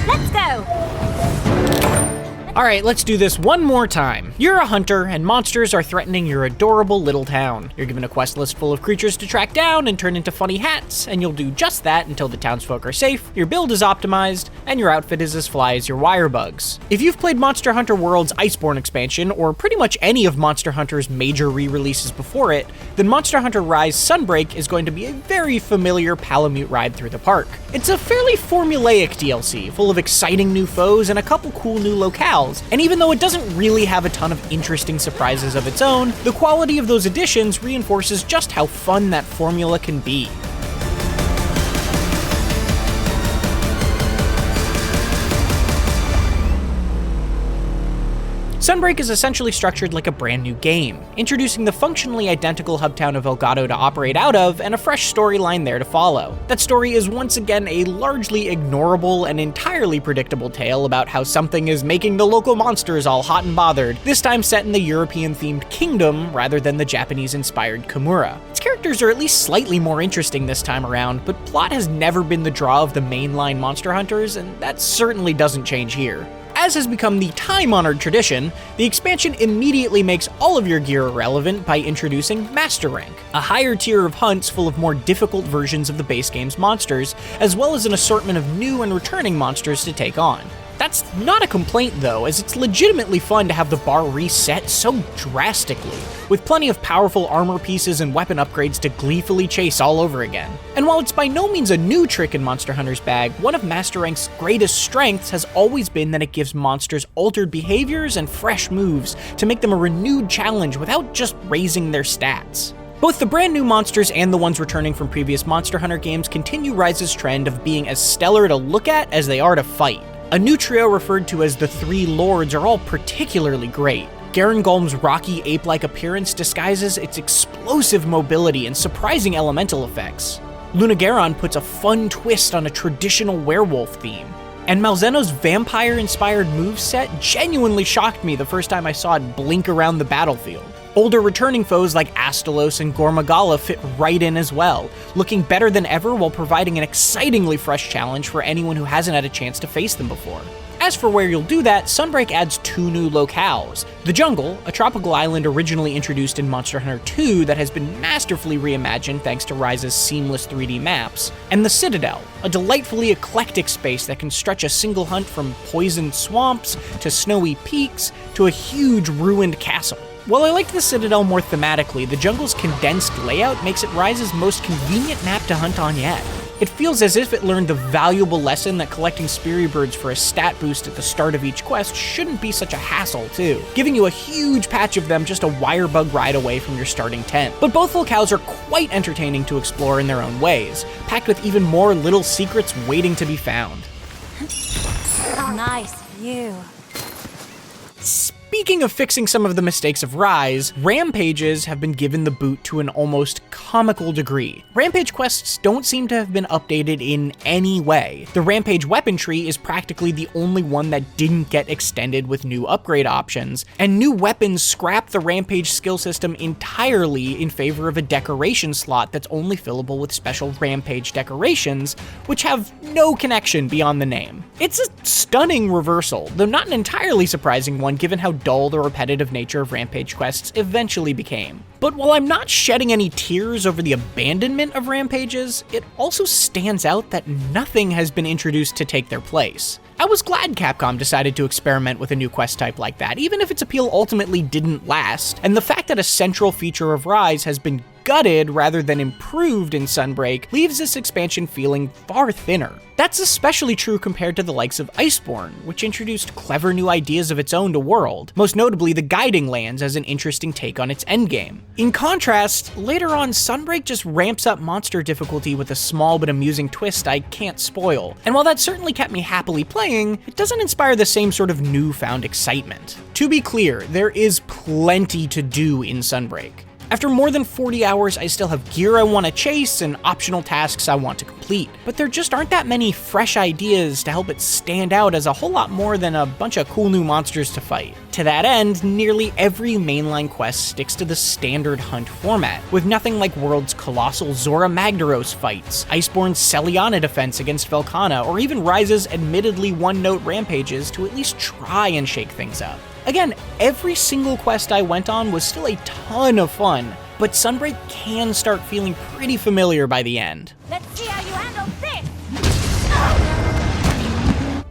Let's go! Alright, let's do this one more time. You're a hunter, and monsters are threatening your adorable little town. You're given a quest list full of creatures to track down and turn into funny hats, and you'll do just that until the townsfolk are safe, your build is optimized, and your outfit is as fly as your wire bugs. If you've played Monster Hunter World's Iceborne expansion, or pretty much any of Monster Hunter's major re-releases before it, then Monster Hunter Rise Sunbreak is going to be a very familiar Palamute ride through the park. It's a fairly formulaic DLC, full of exciting new foes and a couple cool new locales, and even though it doesn't really have a ton of interesting surprises of its own, the quality of those additions reinforces just how fun that formula can be. Sunbreak is essentially structured like a brand new game, introducing the functionally identical hub town of Elgato to operate out of, and a fresh storyline there to follow. That story is once again a largely ignorable and entirely predictable tale about how something is making the local monsters all hot and bothered, this time set in the European-themed kingdom rather than the Japanese-inspired Kimura. Its characters are at least slightly more interesting this time around, but plot has never been the draw of the mainline Monster Hunters, and that certainly doesn't change here. As has become the time-honored tradition, the expansion immediately makes all of your gear irrelevant by introducing Master Rank, a higher tier of hunts full of more difficult versions of the base game's monsters, as well as an assortment of new and returning monsters to take on. That's not a complaint though, as it's legitimately fun to have the bar reset so drastically, with plenty of powerful armor pieces and weapon upgrades to gleefully chase all over again. And while it's by no means a new trick in Monster Hunter's bag, one of Master Rank's greatest strengths has always been that it gives monsters altered behaviors and fresh moves to make them a renewed challenge without just raising their stats. Both the brand new monsters and the ones returning from previous Monster Hunter games continue Rise's trend of being as stellar to look at as they are to fight. A new trio referred to as the Three Lords are all particularly great. Garangolm's rocky ape-like appearance disguises its explosive mobility and surprising elemental effects. Lunagaron puts a fun twist on a traditional werewolf theme. And Malzeno's vampire-inspired moveset genuinely shocked me the first time I saw it blink around the battlefield. Older returning foes like Astalos and Gormagala fit right in as well, looking better than ever while providing an excitingly fresh challenge for anyone who hasn't had a chance to face them before. As for where you'll do that, Sunbreak adds two new locales. The Jungle, a tropical island originally introduced in Monster Hunter 2 that has been masterfully reimagined thanks to Rise's seamless 3D maps, and the Citadel, a delightfully eclectic space that can stretch a single hunt from poisoned swamps to snowy peaks to a huge ruined castle. While I liked the Citadel more thematically, the Jungle's condensed layout makes it Rise's most convenient map to hunt on yet. It feels as if it learned the valuable lesson that collecting Speary Birds for a stat boost at the start of each quest shouldn't be such a hassle too, giving you a huge patch of them just a wire bug ride away from your starting tent. But both locales are quite entertaining to explore in their own ways, packed with even more little secrets waiting to be found. Nice view. Speaking of fixing some of the mistakes of Rise, Rampages have been given the boot to an almost comical degree. Rampage quests don't seem to have been updated in any way. The Rampage weapon tree is practically the only one that didn't get extended with new upgrade options, and new weapons scrap the Rampage skill system entirely in favor of a decoration slot that's only fillable with special Rampage decorations, which have no connection beyond the name. It's a stunning reversal, though not an entirely surprising one given how dull the repetitive nature of Rampage quests eventually became. But while I'm not shedding any tears over the abandonment of Rampages, it also stands out that nothing has been introduced to take their place. I was glad Capcom decided to experiment with a new quest type like that, even if its appeal ultimately didn't last, and the fact that a central feature of Rise has been gutted rather than improved in Sunbreak leaves this expansion feeling far thinner. That's especially true compared to the likes of Iceborne, which introduced clever new ideas of its own to World, most notably the guiding lands as an interesting take on its endgame. In contrast, later on, Sunbreak just ramps up monster difficulty with a small but amusing twist I can't spoil, and while that certainly kept me happily playing, it doesn't inspire the same sort of newfound excitement. To be clear, there is plenty to do in Sunbreak. After more than 40 hours, I still have gear I want to chase and optional tasks I want to complete, but there just aren't that many fresh ideas to help it stand out as a whole lot more than a bunch of cool new monsters to fight. To that end, nearly every mainline quest sticks to the standard hunt format, with nothing like World's colossal Zora Magdaros fights, Iceborne's Celiana defense against Velkhana, or even Ryze's admittedly one-note rampages to at least try and shake things up. Again, every single quest I went on was still a ton of fun, but Sunbreak can start feeling pretty familiar by the end. Let's see how you handle this!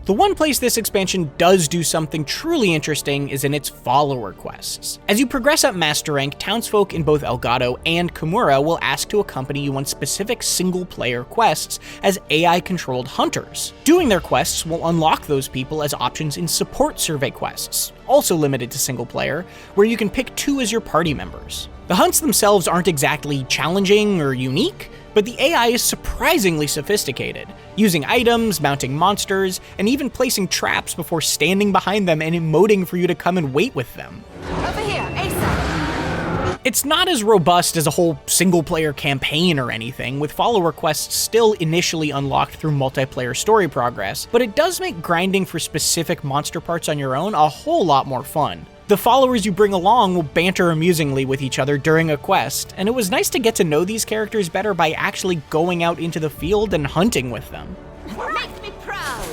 The one place this expansion does do something truly interesting is in its follower quests. As you progress up Master Rank, townsfolk in both Elgato and Kimura will ask to accompany you on specific single-player quests as AI-controlled hunters. Doing their quests will unlock those people as options in support survey quests, also limited to single-player, where you can pick 2 as your party members. The hunts themselves aren't exactly challenging or unique, but the AI is surprisingly sophisticated, using items, mounting monsters, and even placing traps before standing behind them and emoting for you to come and wait with them. Over here, ASAP! It's not as robust as a whole single-player campaign or anything, with follower quests still initially unlocked through multiplayer story progress, but it does make grinding for specific monster parts on your own a whole lot more fun. The followers you bring along will banter amusingly with each other during a quest, and it was nice to get to know these characters better by actually going out into the field and hunting with them. Makes me proud!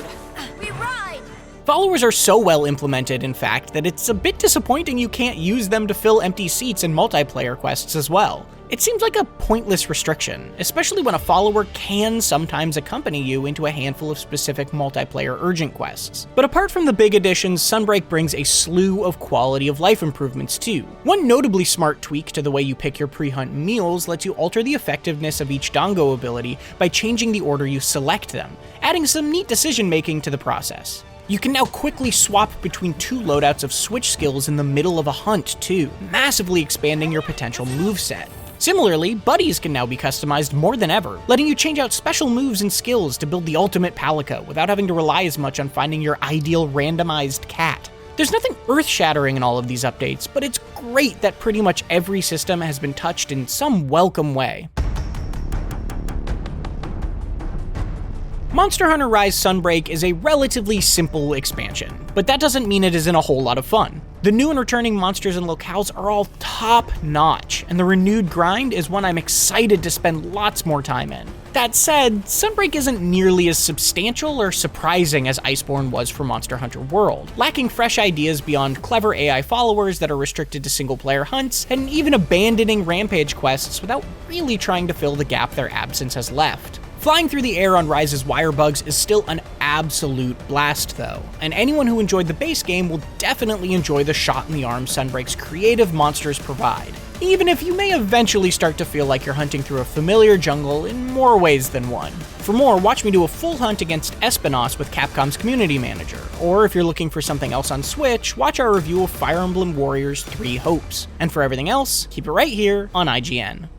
We ride! Followers are so well implemented, in fact, that it's a bit disappointing you can't use them to fill empty seats in multiplayer quests as well. It seems like a pointless restriction, especially when a follower can sometimes accompany you into a handful of specific multiplayer urgent quests. But apart from the big additions, Sunbreak brings a slew of quality of life improvements too. One notably smart tweak to the way you pick your pre-hunt meals lets you alter the effectiveness of each Dango ability by changing the order you select them, adding some neat decision-making to the process. You can now quickly swap between 2 loadouts of switch skills in the middle of a hunt too, massively expanding your potential moveset. Similarly, buddies can now be customized more than ever, letting you change out special moves and skills to build the ultimate Palico without having to rely as much on finding your ideal randomized cat. There's nothing earth-shattering in all of these updates, but it's great that pretty much every system has been touched in some welcome way. Monster Hunter Rise Sunbreak is a relatively simple expansion, but that doesn't mean it isn't a whole lot of fun. The new and returning monsters and locales are all top-notch, and the renewed grind is one I'm excited to spend lots more time in. That said, Sunbreak isn't nearly as substantial or surprising as Iceborne was for Monster Hunter World, lacking fresh ideas beyond clever AI followers that are restricted to single-player hunts, and even abandoning Rampage quests without really trying to fill the gap their absence has left. Flying through the air on Rise's wire bugs is still an absolute blast though, and anyone who enjoyed the base game will definitely enjoy the shot in the arm Sunbreak's creative monsters provide, even if you may eventually start to feel like you're hunting through a familiar jungle in more ways than one. For more, watch me do a full hunt against Espinos with Capcom's Community Manager, or if you're looking for something else on Switch, watch our review of Fire Emblem Warriors 3 Hopes. And for everything else, keep it right here on IGN.